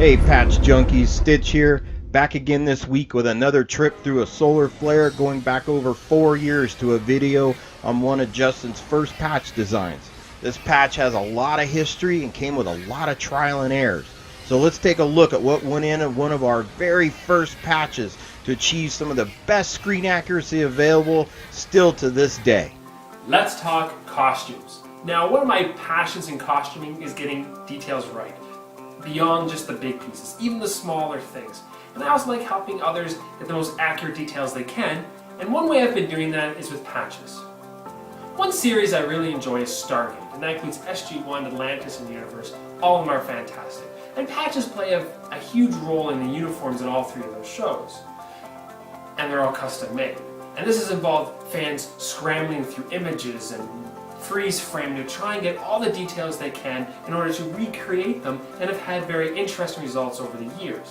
Hey Patch Junkies, Stitch here, back again this week with another trip through a solar flare, going back over 4 years to a video on one of Justin's first patch designs. This patch has a lot of history and came with a lot of trial and errors. So let's take a look at what went in one of our very first patches to achieve some of the best screen accuracy available still to this day. Let's talk costumes. Now, one of my passions in costuming is getting details right, beyond just the big pieces, even the smaller things. And I also like helping others get the most accurate details they can, and one way I've been doing that is with patches. One series I really enjoy is Stargate, and that includes SG-1, Atlantis, and the Universe. All of them are fantastic. And patches play a huge role in the uniforms in all three of those shows. And they're all custom made. And this has involved fans scrambling through images and freeze frame to try and get all the details they can in order to recreate them, and have had very interesting results over the years.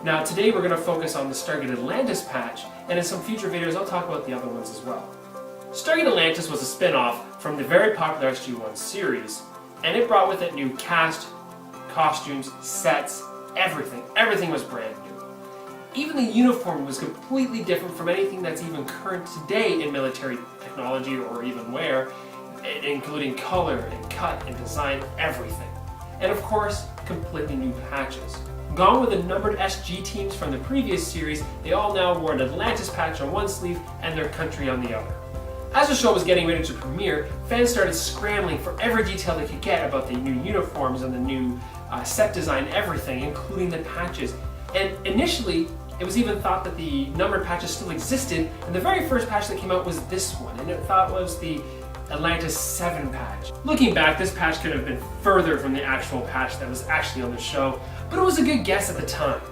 Now today we're going to focus on the Stargate Atlantis patch, and in some future videos I'll talk about the other ones as well. Stargate Atlantis was a spin-off from the very popular SG-1 series, and it brought with it new cast, costumes, sets, everything. Everything was brand new. Even the uniform was completely different from anything that's even current today in military technology or even wear, including color and cut and design, everything. And of course, completely new patches. Gone with the numbered SG teams from the previous series, they all now wore an Atlantis patch on one sleeve and their country on the other. As the show was getting ready to premiere, fans started scrambling for every detail they could get about the new uniforms and the new set design, everything, including the patches. And initially, it was even thought that the numbered patches still existed, and the very first patch that came out was this one, and it thought was the Atlantis 7 patch. Looking back, this patch could have been further from the actual patch that was actually on the show, but it was a good guess at the time.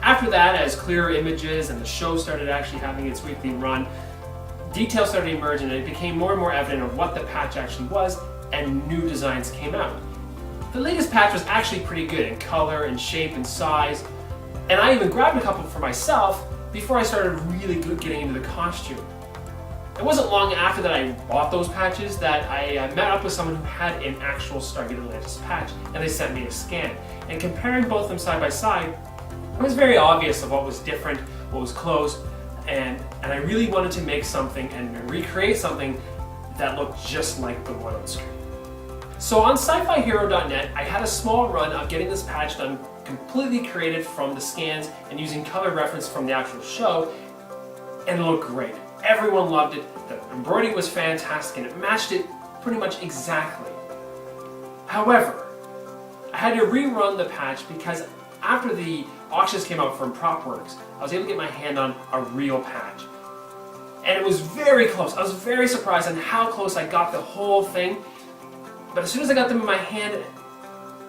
After that, as clearer images and the show started actually having its weekly run, details started to emerge and it became more and more evident of what the patch actually was, and new designs came out. The latest patch was actually pretty good in color and shape and size, and I even grabbed a couple for myself before I started really getting into the costume. It wasn't long after that I bought those patches that I met up with someone who had an actual Stargate Atlantis patch, and they sent me a scan. And comparing both of them side by side, it was very obvious of what was different, what was close, and I really wanted to make something and recreate something that looked just like the one on screen. So on sci-fi-hero.net, I had a small run of getting this patch done, completely created from the scans and using color reference from the actual show, and it looked great. Everyone loved it, the embroidery was fantastic, and it matched it pretty much exactly. However, I had to rerun the patch because after the auctions came out from PropWorks, I was able to get my hand on a real patch. And it was very close. I was very surprised on how close I got the whole thing. But as soon as I got them in my hand,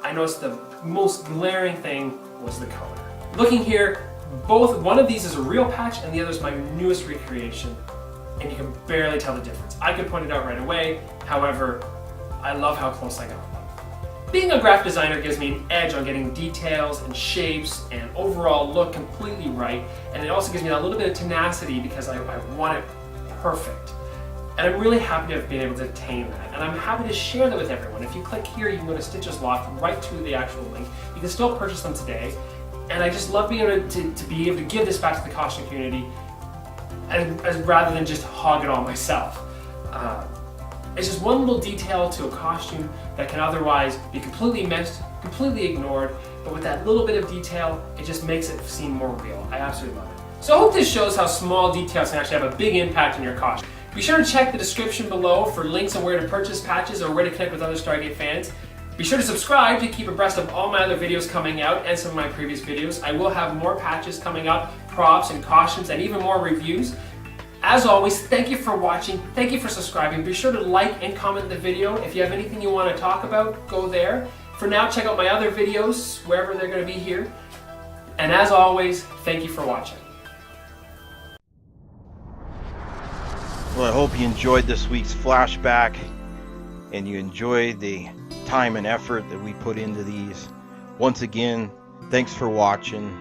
I noticed the most glaring thing was the color. Looking here, one of these is a real patch and the other is my newest recreation, and you can barely tell the difference. I could point it out right away, however, I love how close I got them. Being a graphic designer gives me an edge on getting details and shapes and overall look completely right, and it also gives me that little bit of tenacity because I want it perfect. And I'm really happy to have been able to attain that, and I'm happy to share that with everyone. If you click here, you can go to Stitch's Loft right to the actual link. You can still purchase them today. And I just love being able to be able to give this back to the costume community, rather than just hog it all myself. It's just one little detail to a costume that can otherwise be completely missed, completely ignored, but with that little bit of detail, it just makes it seem more real. I absolutely love it. So I hope this shows how small details can actually have a big impact on your costume. Be sure to check the description below for links on where to purchase patches or where to connect with other Stargate fans. Be sure to subscribe to keep abreast of all my other videos coming out and some of my previous videos. I will have more patches coming up, props and costumes, and even more reviews. As always, thank you for watching. Thank you for subscribing. Be sure to like and comment the video. If you have anything you want to talk about, go there. For now, check out my other videos, wherever they're going to be here. And as always, thank you for watching. Well, I hope you enjoyed this week's flashback and you enjoyed the time and effort that we put into these. Once again, thanks for watching.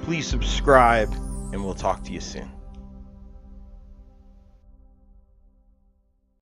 Please subscribe, and we'll talk to you soon.